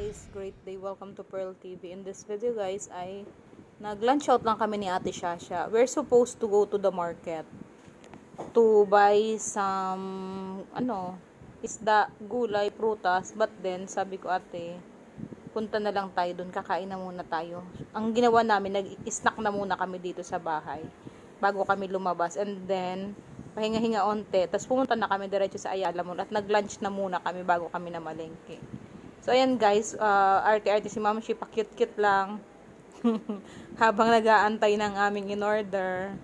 guys, great day. Welcome to Pearl TV. In this video guys ay nag-lunch out lang kami ni Ate Shasha. We're supposed to go to the market to buy some isda, gulay, prutas, but then sabi ko, ate, punta na lang tayo doon, kakain na muna tayo. Ang ginawa namin, nag-snack na muna kami dito sa bahay bago kami lumabas, and then pahinga-hinga onte, tapos pumunta na kami diretso sa Ayala Mall at nag-lunch na muna kami bago kami namalengke. So ayan guys, arte-arte si Mama, pa cute-cute lang habang nag-aantay ng aming in-order.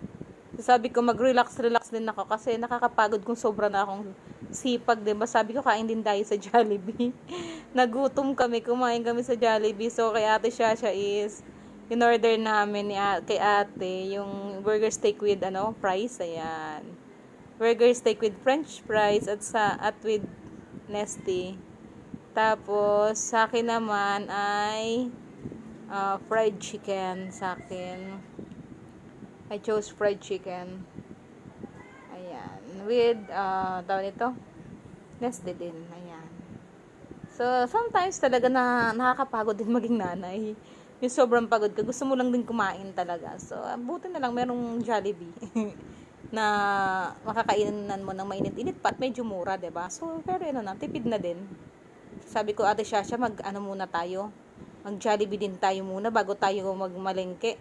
So, sabi ko mag-relax din ako kasi nakakapagod kung sobra na akong sipag, diba? Sabi ko kain din tayo sa Jollibee. Nagutom kami, kumain kami sa Jollibee. So kay Ate Shasha is in-order namin kay ate yung burger steak with fries, ayan. Burger steak with french fries at with Nesty. Tapos sa akin naman ay fried chicken sa akin. I chose fried chicken. Ayan. With, tawag ito, Nestle din. Ayan. So, sometimes talaga na nakakapagod din maging nanay. Yung sobrang pagod ka, gusto mo lang din kumain talaga. So, buti na lang merong Jollibee na makakainan mo ng mainit-init pa at medyo mura, diba? So, pero tipid na din. Sabi ko, Ate Shasha, muna tayo. Mag-Jollibee din tayo muna bago tayo magmalengke.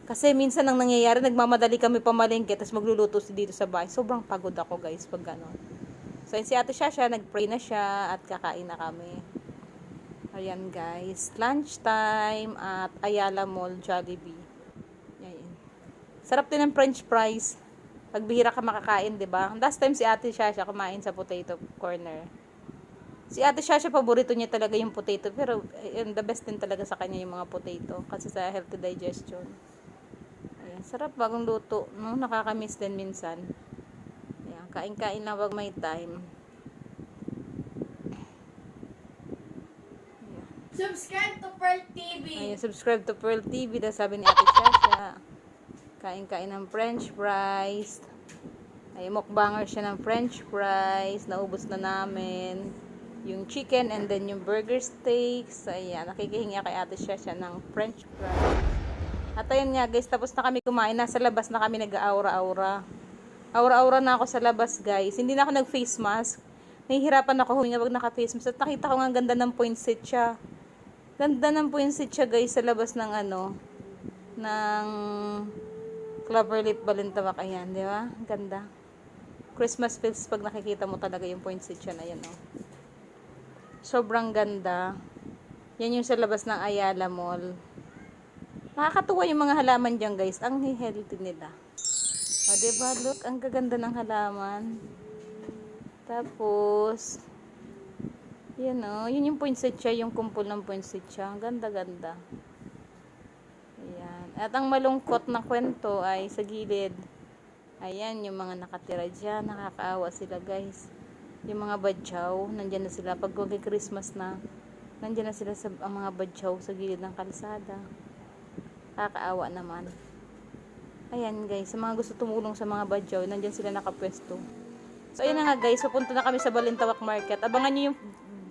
Kasi minsan ang nangyayari, nagmamadali kami pamalengke, tapos magluluto dito sa bahay. Sobrang pagod ako guys pag gano'n. So si Ate Shasha, nag-pray na siya at kakain na kami. Ayan guys, lunch time at Ayala Mall, Jollibee. Ayan. Sarap din ng french fries. Pagbihira ka makakain, diba? Last time si Ate Shasha kumain sa potato corner. Si Ate Shasha, paborito niya talaga yung potato. Pero the best din talaga sa kanya yung mga potato. Kasi sa healthy digestion. Ayan, sarap bagong luto. No? Nakakamiss din minsan. Ayan, kain-kain lang pag may time. Ayan. Subscribe to Pearl TV. Ayan, subscribe to Pearl TV. Dahil sabi ni Ate Shasha. Kain-kain ng french fries. Ay, mukbanger siya ng french fries. Naubos na namin yung chicken and then yung burger steaks. Ayan, nakikihinga kay Ate Shasha ng french fries. At ayun nga guys, tapos na kami kumain. Nasa labas na kami nag-aura-aura. Aura-aura na ako sa labas guys. Hindi na ako nag-face mask. Nahihirapan ako huminga pag naka-face mask. At nakita ko nga ang ganda ng poinsettia siya. Ganda ng poinsettia siya guys sa labas ng ng Cloverleaf Balintawak. Ayan, di ba? Ganda. Christmas feels pag nakikita mo talaga yung poinsettia na yan, Sobrang ganda. Yan yung sa labas ng Ayala Mall. Nakakatuwa yung mga halaman dyan, guys. Ang healthy nila. O, diba? Look, ang gaganda ng halaman. Tapos, yun yun yung poinsettia, yung kumpul ng poinsettia. Ang ganda-ganda. Ayan. At ang malungkot na kwento ay sa gilid. Ayan, yung mga nakatira dyan. Nakakaawa sila, guys. Yung mga badyaw, nandyan na sila. Pag Christmas na, nandyan na sila sa mga badyaw sa gilid ng kalsada. Kakaawa naman. Ayan guys, sa mga gusto tumulong sa mga badyaw, nandyan sila nakapwesto. So ayan na nga guys, pupunta na kami sa Balintawak Market. Abangan nyo yung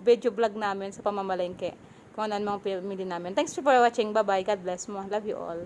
video vlog namin sa pamamalengke. Kung ano mga pamili namin. Thanks for watching. Bye bye. God bless mo. Love you all.